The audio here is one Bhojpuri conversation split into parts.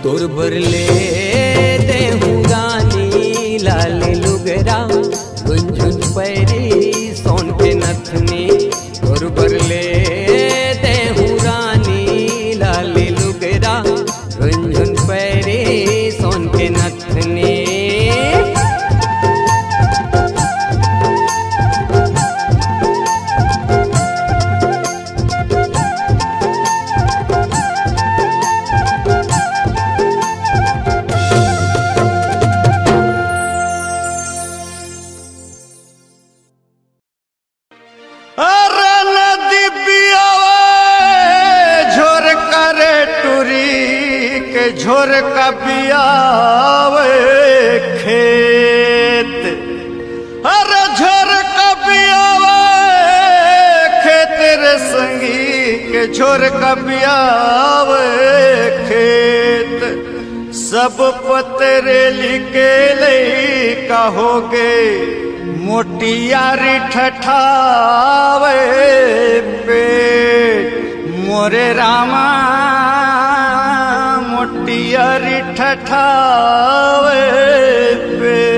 तोर बरले देहूँ रानी लाल लुगरा गुंजुन पैरी सोन के नथनी। तोर बरले देहूँ रानी लाल लुगरा गुंजुन पैरी सोन के नथनी। झोर का बियावे खेत, अरे झोर का बियावे खेत रे संगी के झोर का बियावे खेत। सब पतरेली के ले कहोगे मोटियारी ठठावे पेट मोरे रामा मोटियारी ठठावे पेट।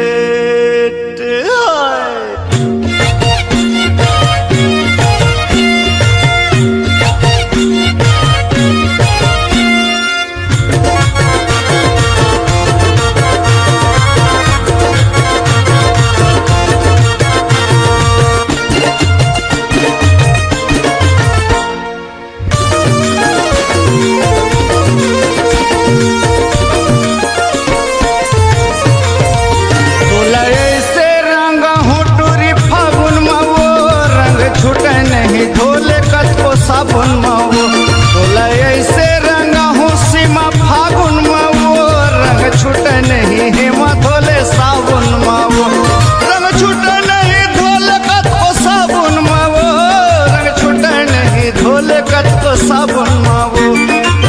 साबुन माओ तोला ऐसे रंगा हूँ सीमा फागुन माओ रंग छूटे नहीं हेमा धोले साबुन माओ रंग छूटे नहीं धोले कत को साबुन माओ रंग छूटे नहीं धोले कत को साबुन माओ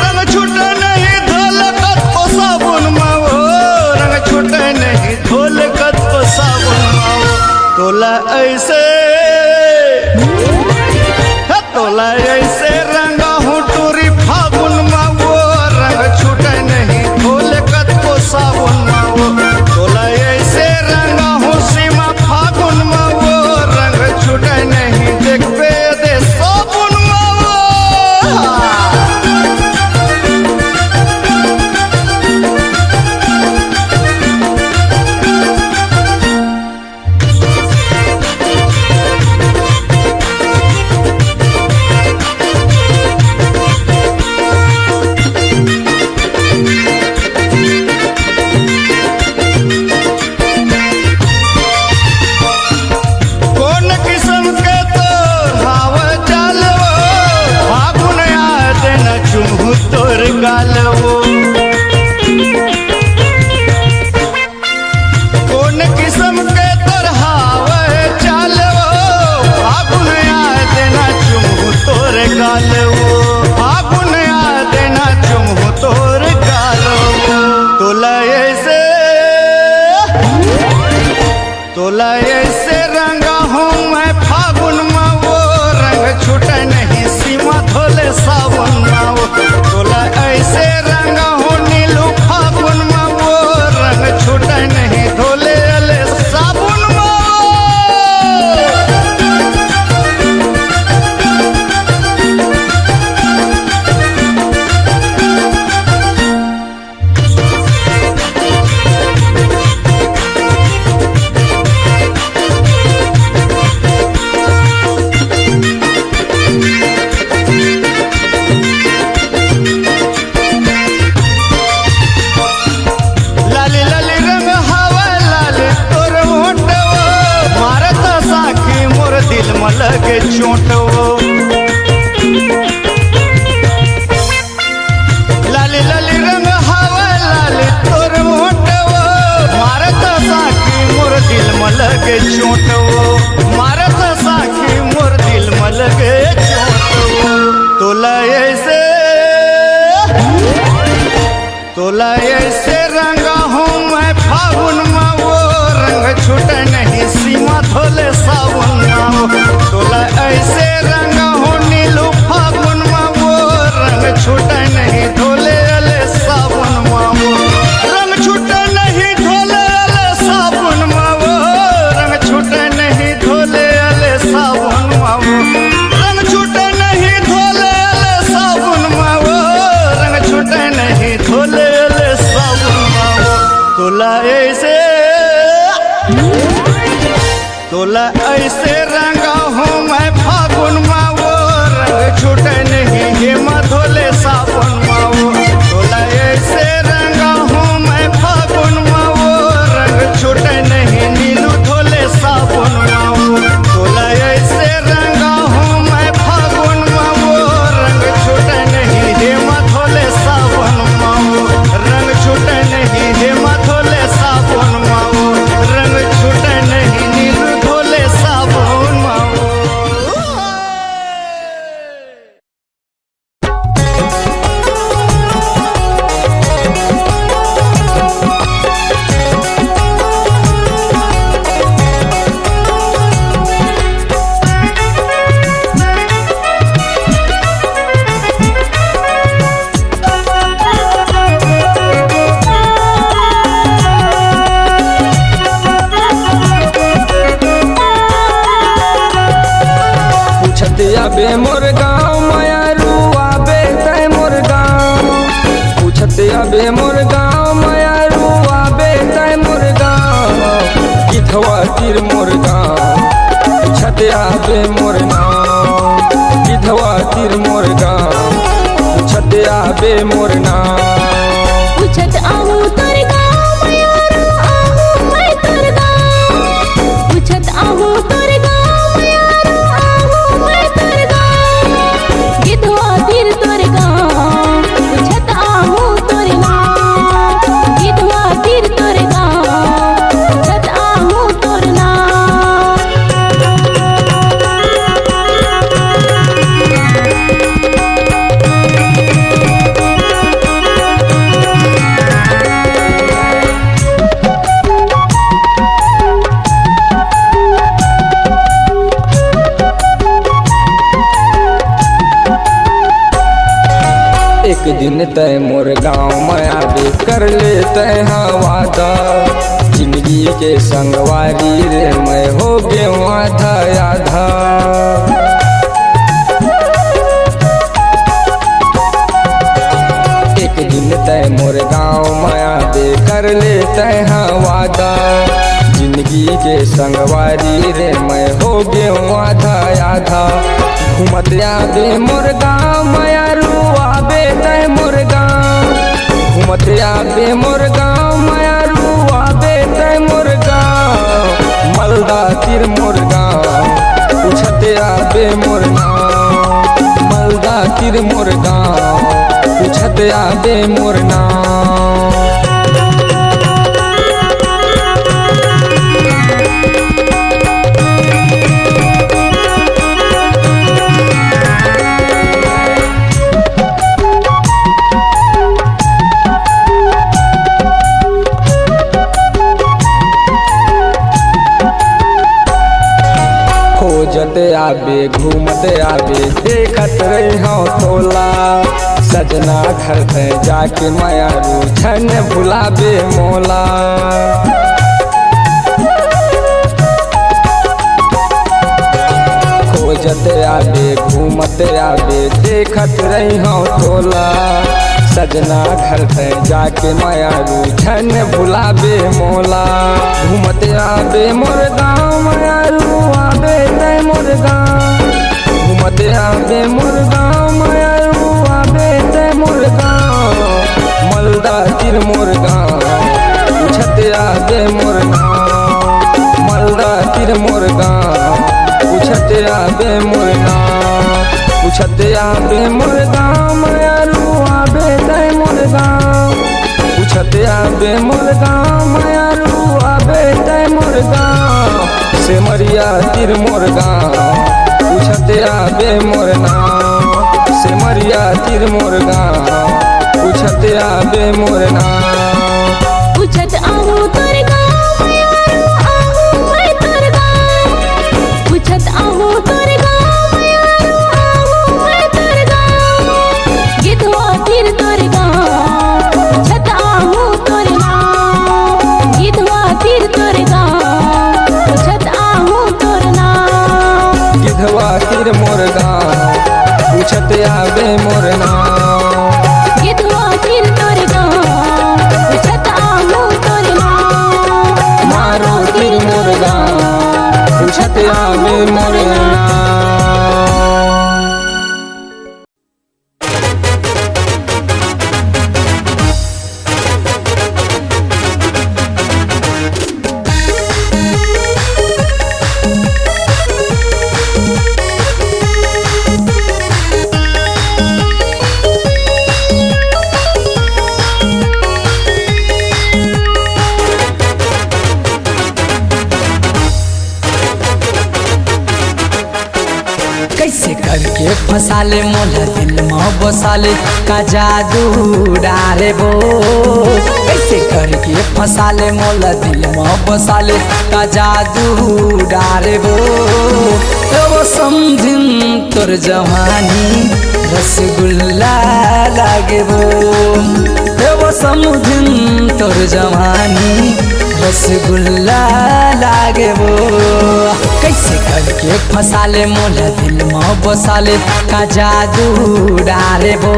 रंग छूटे नहीं धोले कत को साबुन माओ रंग छूटे नहीं धोले कत को साबुन माओ तोला ऐसे तोला ऐसे रंगा हूँ टूरी फागुन माओ रंग छूटे नहीं धोले कत को साबुन माओ तोला ऐसे रंगा हूँ सीमा फागुन माओ रंग छूटे नहीं देख पे दे साबुन माओ। कौन किस्म के तोर हावे चालवो फागुन आ देना चुमू तोर गालवो फागुन आ देना चुमू तोर गालवो तोला ऐसे रंगा हूँ मैं फागुन माओ रंग छूटे नहीं सीमा धोले साबुन माओ तोला ऐसे रंगा ऐसे रंगा हूँ मैं फागुन में वो रंग छूटे नहीं हे मधोले सावन में वो तोला ऐसे रंगा हूँ मैं फागुन में वो रंग छूटे नहीं नीलू धोले सावन में वो तोला ऐसे रंगा हूँ मैं फागुन में वो रंग छूटे नहीं हे मधोले सावन में वो रंग छूटे नहीं हे मधोले सावन में वो रंग छूटे नहीं नीलू धोले सावन में वो। बे मोर गाँव मायारू आबे तय मोर गाँव पूछत अबे मोर गाँव मायारू आबे तय मोर गाँव गिधवा तीर मोर गाँव पूछत आबे मोर नाम गिधवा तीर मोर गाँव पूछत आबे मोर नाम पूछत आहू तोर गाँव मायारू आहू मैं तोर गाँव पूछत आहू तोर गाँव मायारू आहू मैं तोर गाँव गिधवा तीर तोर गाँव पूछत आहू तोर नाम गिधवा तीर तोर गाँव पूछत आहू तोर नाम। एक दिन तय मोर गाँव में आबे कर ले तय हाँ वादा जिंदगी के संगवारी रे मैं हो गए आधा आधा एक दिन तय मोर गाँव में आबे कर ले तय हाँ वादा जिंदगी के संगवारी रे मैं हो गए आधा आधा घूमत आबे मोर गाँव मायारू आबे तय मोर गाँव घूमत आबे मोर गाँव मायारू आबे तय मोर गाँव मलदा तीर मोर गाँव पूछत आबे मोर नाम मलदा तीर मोर गाँव पूछत आबे मोर नाम। खोजत आबे घूमत आबे देखत रही हूँ तोला सजना घर पे जाके मायारू छन भुलाबे मोला खोजत आबे घूमत आबे देखत रही हूँ तोला सजना घर पे जाके मायारू छन भुलाबे मोला घूमत आबे मोर गाँव मायारू आबे तय मोर गाँव घूमत आबे मोर गाँव मायारू आबे तय मोर गाँव मलदा तीर मोर गाँव पूछत आबे मोर नाम मलदा तीर मोर गाँव पूछत आबे मोर नाम पूछत आबे मोर गाँव मायारू आबे तय मोर गाँव पूछत आबे मोर गाँव मायारू आबे तय मोर गाँव से मरिया तीर मोर गाँव पूछत आबे मोर नाम से मरिया तीर मोर गाँव पूछत आबे मोर नाम। पूछत आहू तोर गाँव मायारू आहू मैं तोर गाँव पूछत आहू तोर गाँव मायारू आहू मैं तोर गाँव गिधवा तीर तोर गाँव पूछत आहू तोर नाम गिधवा तीर तोर गाँव पूछत आहू तोर नाम। गिधवा तीर मोर गाँव पूछत आबे मोर नाम गिधवा तीर तोर गाँव फसाले मोला दिल में बसाले का जादू डारे वो कैसे करके फसाले मोला दिल में बसाले का जादू डारे वो समझिन तोर जवानी रसगुल्ला लागे वो समझिन तोर जवानी रसगुल्ला लागे वो कैसे करके फसाले मोला दिल में बसाले का जादू डारे वो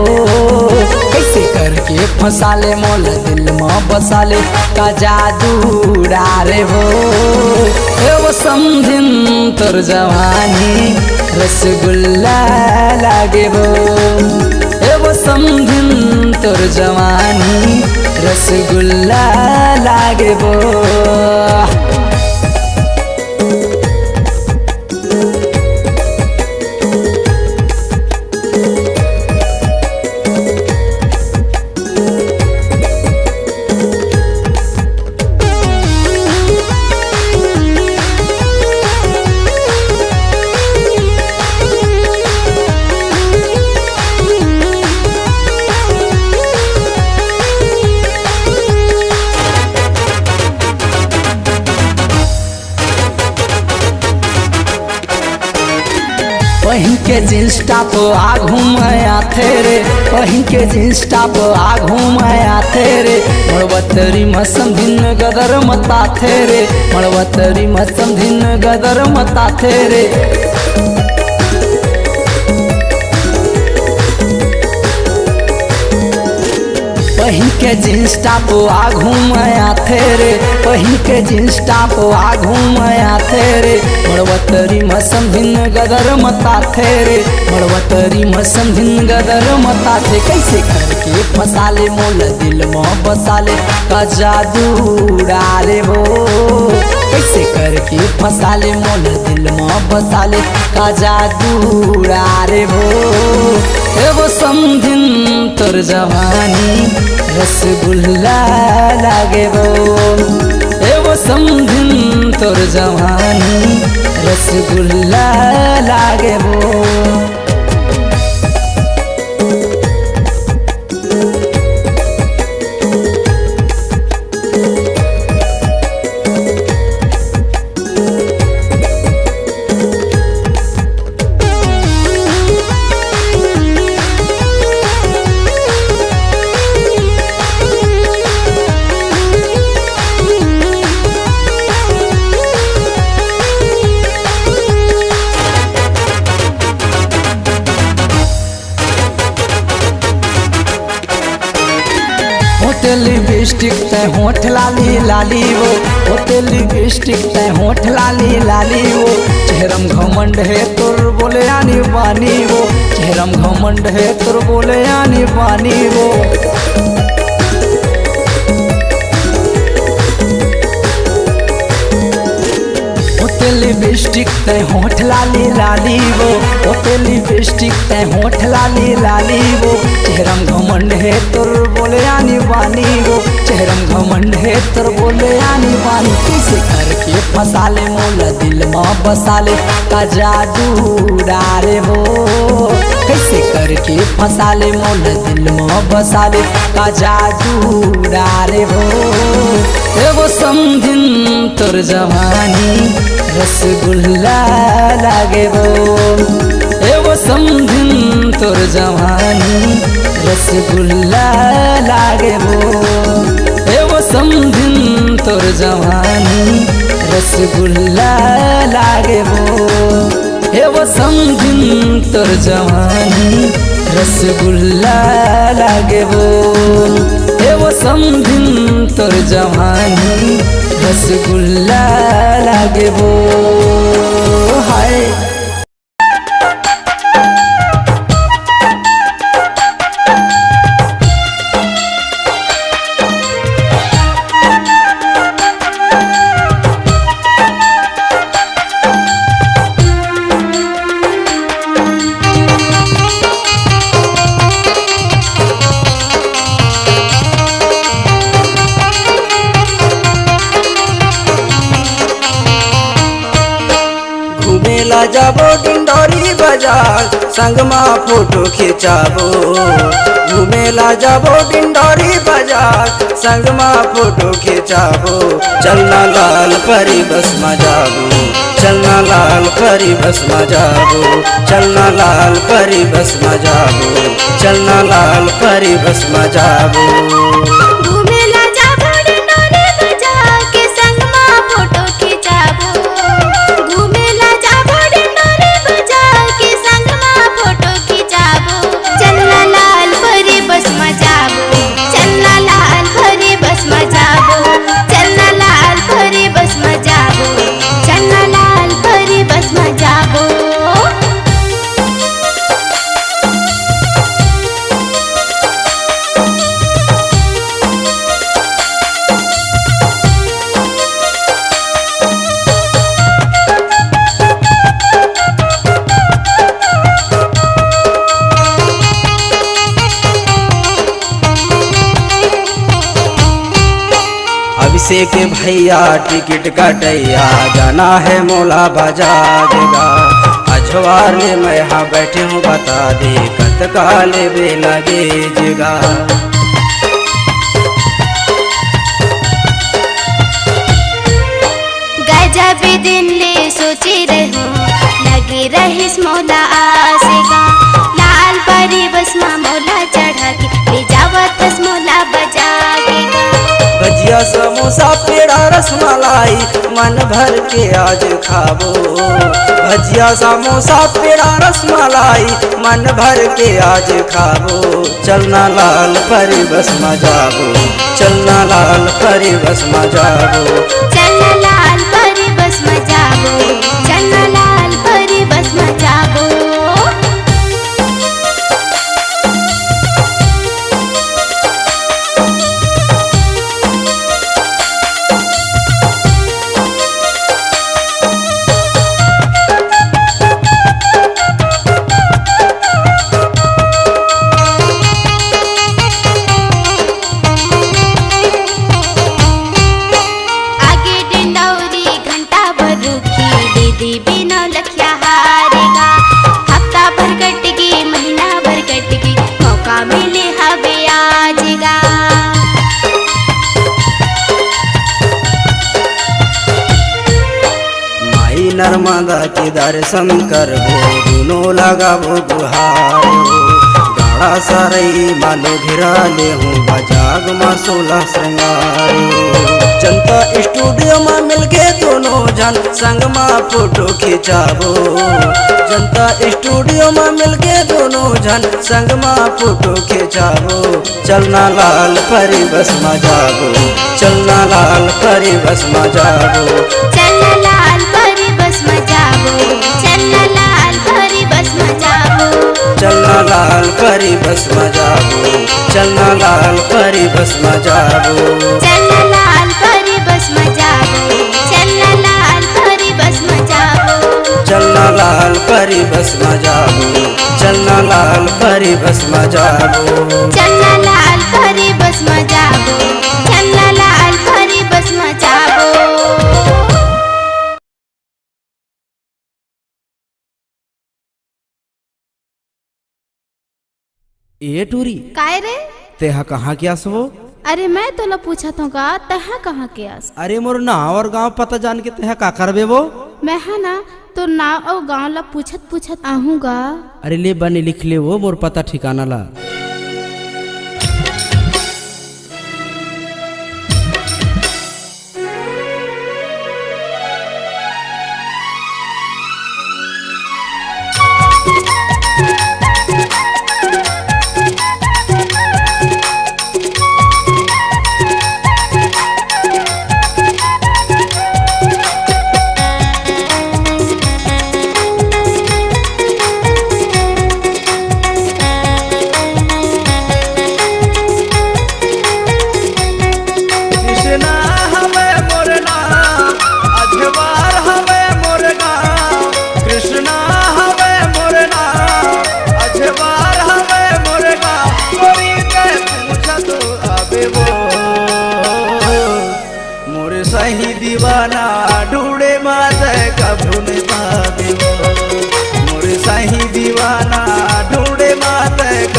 कैसे करके फसाले मोला दिल में बसाले का जादू डारे वो समझिन तोर जवानी रसगुल्ला लागे वो समझिन तोर जवानी रसगुल्ला लागे वो। पहिन के जींस टॉप आ घूमाया थे पहिन के जींस टॉप आ घूमाया थे मड़वतरी मसम दिन गदर मता थे मड़वतरी मसम दिन गदर मता थे पहिन के जींस टॉप आ घूमाया थे पहिन के जींस टॉप आ घूमाया थे मड़वतरी मसम भिन गदर मता थे मड़वतरी मसम भिन गदर मता थे कैसे करके फसाले मोल दिल में बसाले का जादू डाले वो कैसे करके फसाले मोल दिल में बसाले का जादू डाले वो समझिन तोर जवानी रसगुल्ला लागे वो समझिन तोर जवानी रसगुल्ला लागे वो। लिपस्टिक ते होठ लाली लाली वो होते लिपस्टिक ते होठ लाली लाली वो चेहरम घमंड है तोर बोले आनी बानी वो चेहरम घमंड है तोर बोले आनी बानी वो लिपस्टिक ते होठ लाली लाली वो होते लिपस्टिक ते होठ लाली लाली वो चेहरम घमंड है तोर बोले आनी बानी वो चेहरम घमंड है तोर बोले आनी बानी कैसे करके फसाले मोल दिल में बसाले का जादू डारे वो कैसे करके फसाले मोल दिल में बसाले का जादू डारे वो समझिन तोर जवानी रसगुल्ला लागे वो समझिन तोर जवानी रसगुल्ला लागे वो समझिन तोर जवानी रसगुल्ला लागे वो समझिन तोर जवानी रसगुल्ला लागे वो समझिन तोर जवानी रसगुल्ला लागे वो। हाय जाबो डिंडोरी बाजार संग मा फोटो खिंचाबो घूमेला जाबो डिंडोरी बाजार संग मा फोटो खिंचाबो चलना लाल परी बस में जाबो चलना लाल परी बस में जाबो चलना लाल परी बस में जाबो चलना लाल परी बस में जाबो घूमेला जाबो डिंडोरी बाजार के संग मा फोटो खिंचाबो घूमेला जाबो डिंडोरी बाजार के संग मा फोटो खिंचाबो चलना लाल परी बस में जाबो चलना लाल परी बस में जाबो चलना लाल परी बस में जाबो चलना लाल परी बस में जाबो अभिषेक भैया टिकट कटैया जाना है मोला बाजारेगा अजवार ले मैं यहाँ बैठे हूँ बता दे कत काले बे लगे जगा गजब दिन ले सोची रहूं लगी रहीस मोला आसेगा लाल परी बस मा मोला चढ़ा के ले जावतस मोला बजा केगा भजिया समोसा पेड़ा रसमलाई मन भर के आज खाबो भजिया समोसा पेड़ा रसमलाई मन भर के आज खाबो चलना लाल परी बस में जाबो चलना लाल परी बस में जाबो चलना लाल परी बस में जाबो चलना लाल परी बस में जाबो आगे डिंडौरी घंटा भर रुकी दीदी बिना लखिया हारेगा हफ्ता भर कटगी महीना भर कटगी मौका मिले हवे आजेगा माई नर्मदा के दर्शन करबो दुनो लगाबो गुहार गाड़ा सरई मालो घेरा ले हूँ बजाग मा 16 श्रृंगार जनता स्टूडियो में मिलके दोनों जन संग मा फोटो खिंचाबो जनता स्टूडियो में मिलके दोनों जन संग मा फोटो खिंचाबो चलना लाल परी बस में जाबो चलना लाल परी बस में जाबो चलना लाल परी बस में जाबो चलना लाल परी बस में जाबो चलना लाल परी बस में जाबो चलना लाल परी बस में जाबो चलना लाल परी बस में जाबो चलना लाल परी बस में जाबो चलना लाल परी बस में जाबो चलना लाल परी बस में जाबो चलना लाल परी बस में जाबो चलना लाल परी बस में जाबो ए टूरी काय रे तेहा कहाँ के आसबो अरे मैं तोला पूछत हूँ का तहा कहाँ के आस अरे मोर नाव और गांव पता जान के तेहा का करबे वो मैं है ना तो नाव और गाँव ला पूछत पूछत आहूँगा अरे ले बने लिख ले वो मोर पता ठिकाना ला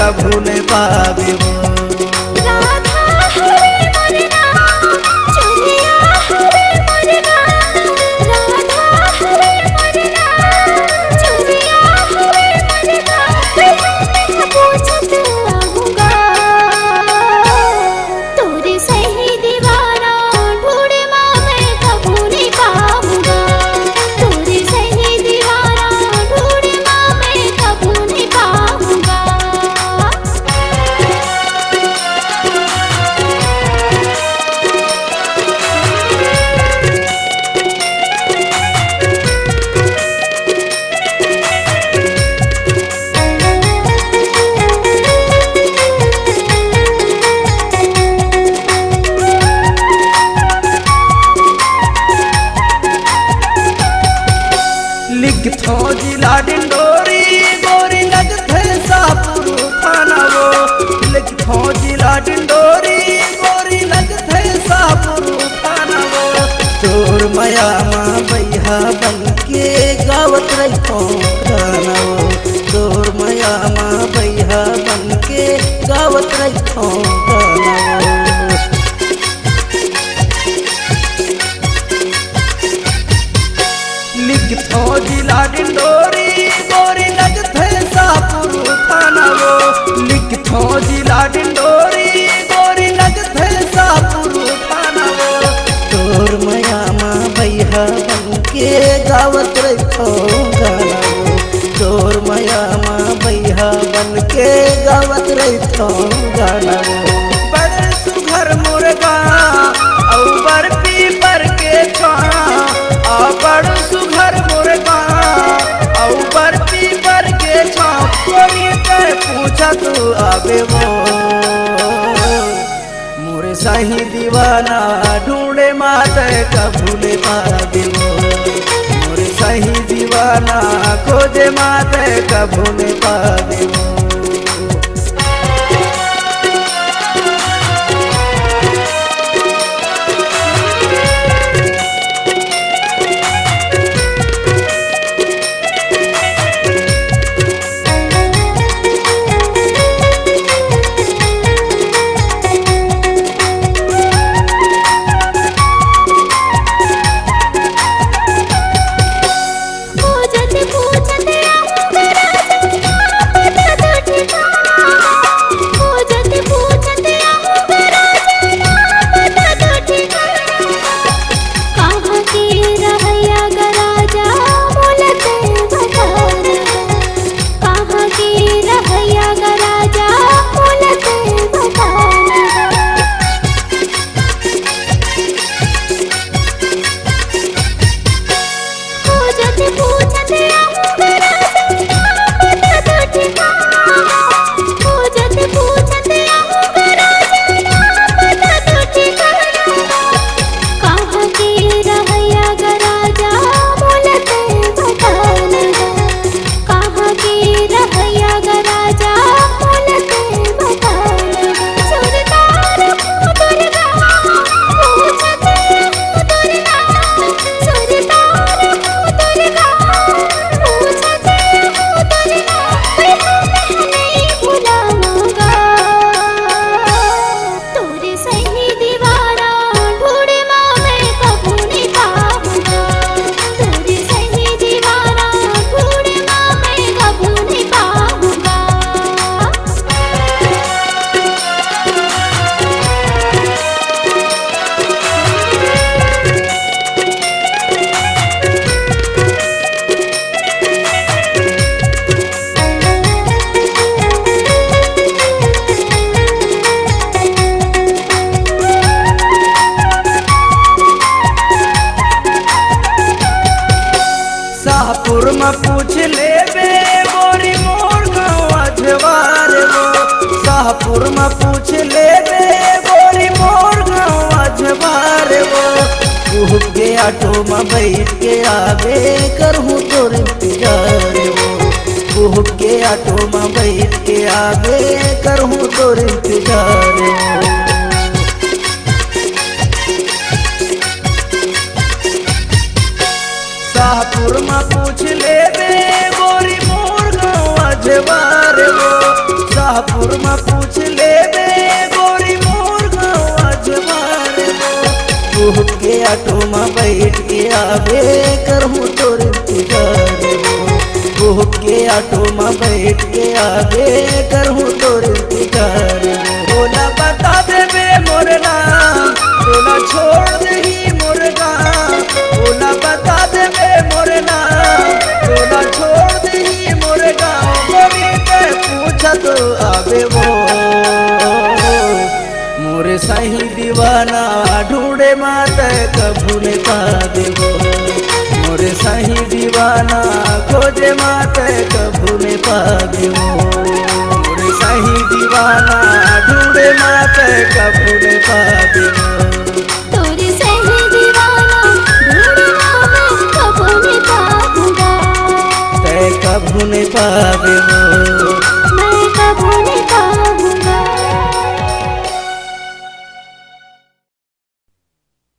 कभू नहीं पावे वो। राधा हरे मोर नाम चुनिया हरे मोर नाम राधा हरे मोर नाम चुनिया हरे मोर नाम पूछत रहूंगा तोरे सही दीवाना ढूंढे माँ मैं कभू नहीं पाऊंगा तोरे सही दीवाना ढूंढे माँ मैं कभू नहीं पाऊंगा। लिखथो जिला डिंडोरी गोरी लगथे सापुर थाना वो। लिखथो जिला डिंडोरी गोरी लगथे सापुर थाना वो। तोर माया माँ बैहा बन के गावत रहितो गाना वो। तोर माया माँ बैहा बन के गावत रहितो गाना वो। लिखथो जिला डिंडोरी गोरी लगथे सापुर थाना वो। लिखथो जिला डिंडोरी गोरी लगथे सापुर थाना वो। तोर माया माँ बैहा बन के गावत रहितो गाना वो। तोर माया माँ बैहा बन के गावत रहितो गाना वो। बड़ सुघर मुर्गा औ बर पीपर के छाना आ बड़ सुघर मुर्गा औ बर पीपर के छाना कोई के पूछा तू आवे वो। मोरे सही दीवाना ढूंढे माते कभू नहीं पावे वो। मोरे सही दीवाना खोजे माते कभू नहीं पावे वो। में पूछ ले बे गोरी मोर गाँव अजवार वो। शाहपुर में पूछ ले बे गोरी मोर गाँव अजवार वो। कुह के ऑटो में बैठ के आवे करहूँ तोर इंतजार वो। कुह के ऑटो में बैठ के आवे करहूँ तोर इंतजार वो। शाहपुर में पूछ ले बे गोरी मोर गाँव अजवार वो। बदलापुर में पूछ ले बे गोरी मोर गाँव अजवार वो के ऑटो में बैठ के आवे करहूँ तोर इंतजार वो के ऑटो में बैठ के आवे करहूँ तोर इंतजार बोला बता दे बे मोर नाम बोला छोड़ दही मोर गाँव बोला बता दे बे मोर नाम बोला छोड़ दही मोर गाँव गोरी के पूछा तो आवे वो मोरे सही दीवाना ढूंढे माता कभू ने पा देवो मोरे सही दीवाना खोजे माता कभू ने पा देवो मोरे सही दीवाना ढूंढे माता कभू ने पा देवो तोरी सही दीवाना ढूंढना मैं कबू नहीं पाऊंगा तय कभू ने पा देवो मैं कबू नहीं पाऊंगा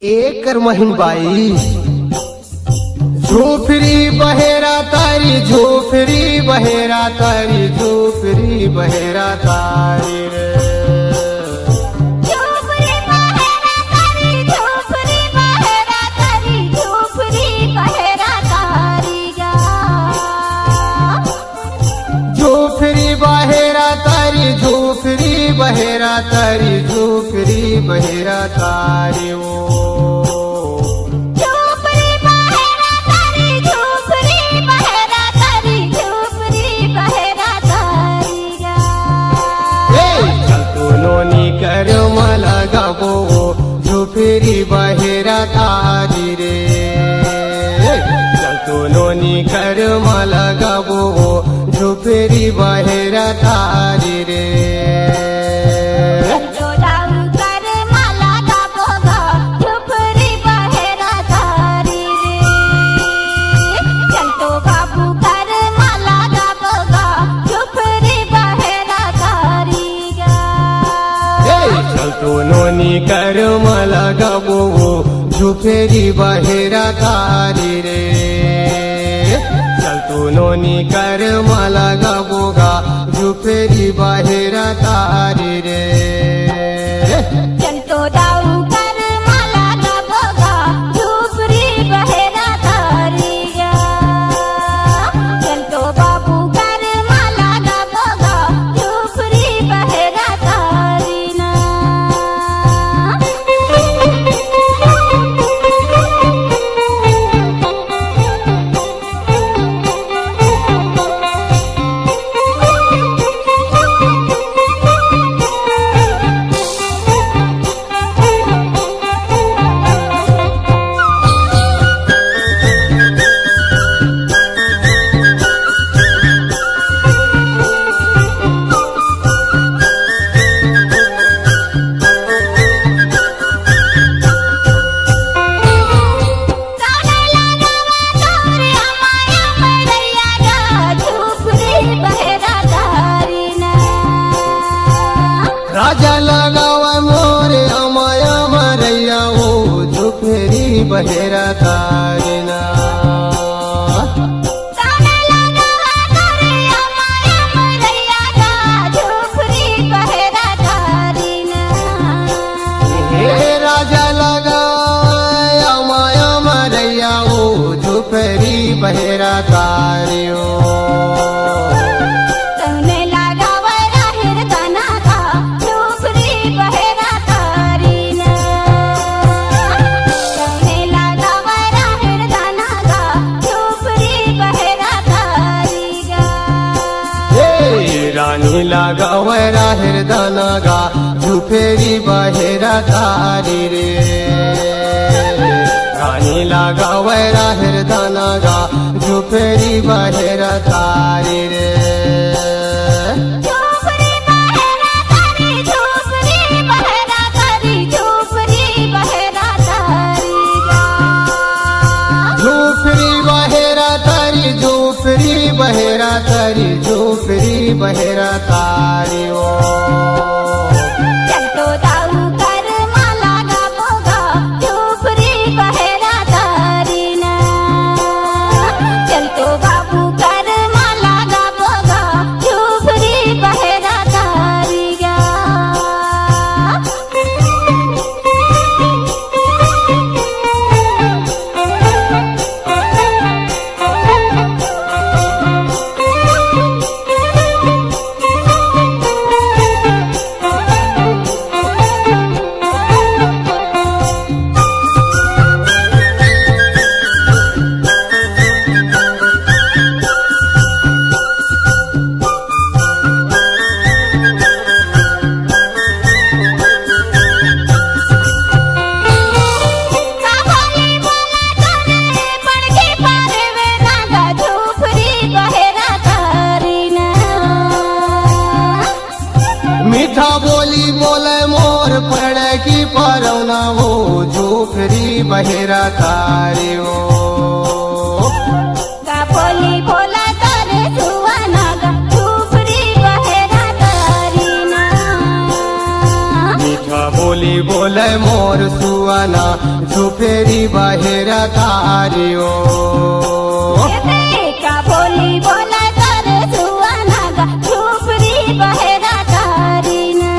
एकर महिन बाई झोपड़ी बहेरा तारी झोपड़ी बहेरा तारी झोपड़ी बहेरा तारी रे झोपड़ी बहेरा तारी झोपड़ी बहेरा तारी झोपड़ी बहेरा तारी गा झोपड़ी बहेरा तारी झोपड़ी बहेरा तारी झोपड़ी बहेरा तारी ओ झोपड़ी बहेरा तारी झोपड़ी बहेरा तारी झोपड़ी बहेरा तारी गा चल तो नोनी कर मला गाबो झोपड़ी बहेरा तारी रे चल तो नोनी कर मला गाबो झोपड़ी बहेरा तारी रे जो दाऊ कर माला का बोगा झोपड़ी बहेरा तारी रे चल तो बाबू कर माला का बोगा झोपड़ी बहेरा तारी गा चल तो नोनी कर मला गाबो झोपड़ी बहेरा तारी रे चल तो नोनी कर मला गाबोगा झोपड़ी बहेरा तारी रे चल तो दाऊ कर माला का बोगा झोपड़ी बहेरा तारी गा चल तो बाबू कर माला का बोगा झोपड़ी बहेरा तारी ना राजा लगावा मोरे अमाया मरैया ओ झोपड़ी बहेरा तारी ना हे राजा लगाया माया मरैया ओ झोपड़ी बहेरा तारी ओ रानी लगावा राहिर दानागा झुफेरी बहेरा तारी रे रानी लगावा राहिर दानागा झुफेरी बहेरा तारी रे झोपड़ी बहेरा तारी झोपड़ी बहेरा तारी झोपड़ी बहेरा तारी ओ चल तो दाऊ कर माला का बोगा झोपड़ी बहेरा तारी ना चल तो बाबू कर माला का बोगा परौना वो झोपड़ी बहेरा तारे हो का बोली बोला तारे सुवाना गा झोपड़ी बहेरा तारी ना मीठा बोली बोले मोर सुआना झोपड़ी बहेरा तारे हो का बोली बोला तारे सुवाना गा झोपड़ी बहेरा तारी ना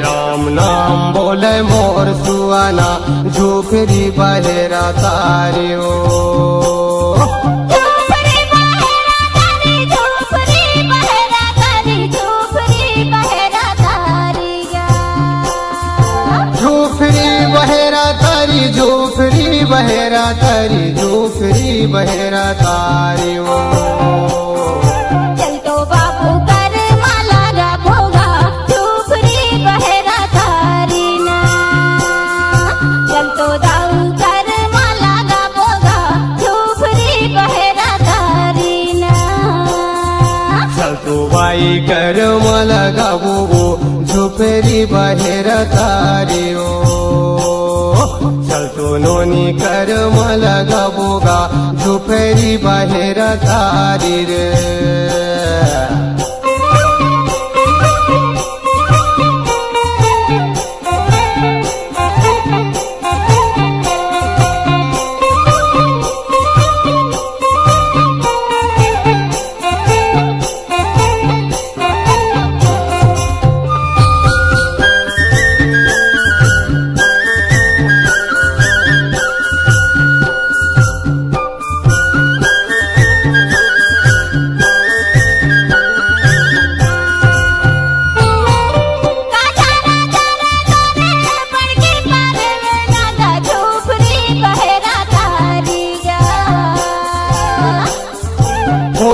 राम नाम बोले मोर सुआना झोपड़ी बहेरा तारे हो झोपड़ी बहेरा तारी झोपड़ी बहेरा तारी झोपड़ी बहेरा तारी गा झोपड़ी बहेरा तारी झोपड़ी बहेरा तारी झोपड़ी बहेरा तारी हो चल तो बाबू कर माला गा भोगा झोपड़ी बहेरा तारी ना चल तो दाऊ कर माला गा भोगा झोपड़ी बहेरा तारी ना चल तो बाई कर मला गाबो झोपड़ी बहेरा तारी हो चल तो नोनी कर मला गाबोगा झोपड़ी बहेरा तारी रे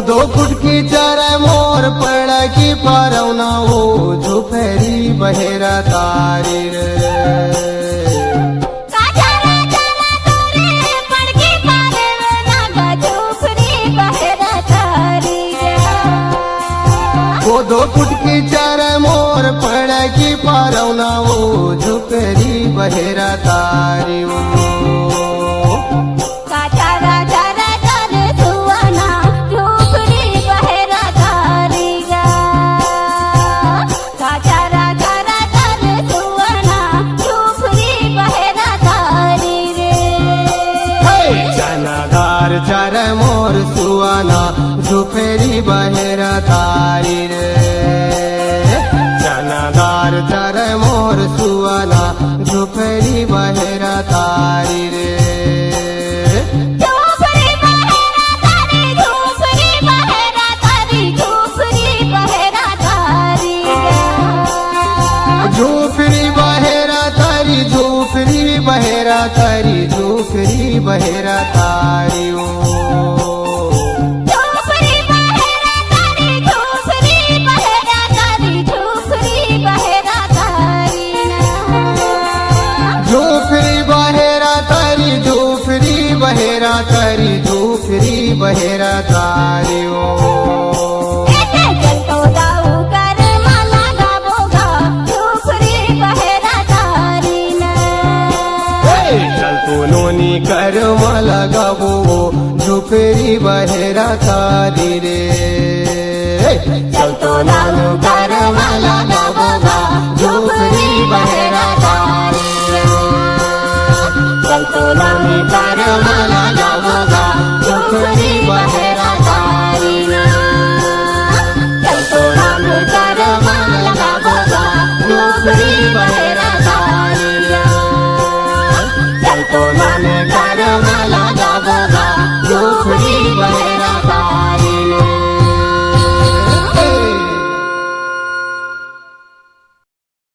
दो फुट की चारा मोर पड़ा की परौना वो झोपड़ी बहेरा तारी रे वो दो फुट की चारा मोर पड़ा की परौना वो झोपड़ी बहेरा तारी हो चर मोर सुआना झोपड़ी बहेरा तारी रे चनादार चर मोर सुआना झोपड़ी बहेरा तारी रे झोपड़ी बहेरा तारी झोपड़ी बहेरा तारी झोपड़ी बहेरा तारी झोपड़ी बहेरा तारी झोपड़ी बहेरा तारी झोपड़ी बहेरा तारी हो झोपड़ी बहेरा तारी झोपड़ी बहेरा तारी झोपड़ी बहेरा तारी झोपड़ी बहेरा तारी झोपड़ी बहेरा तारी झोपड़ी बहेरा तारी हो चल तो दाऊ कर माला गा भोगा झोपड़ी बहेरा तारी ना चल तो नोनी कर मला गाबो झोपड़ी बहेरा तारी रे चल तो नानू कर मला गाबो झोपड़ी बहेरा तारी रे चल तो नानी कर मला गाबो झोपड़ी बहेरा तारी रे चल तो नानू कर मला गाबो झोपड़ी बहेरा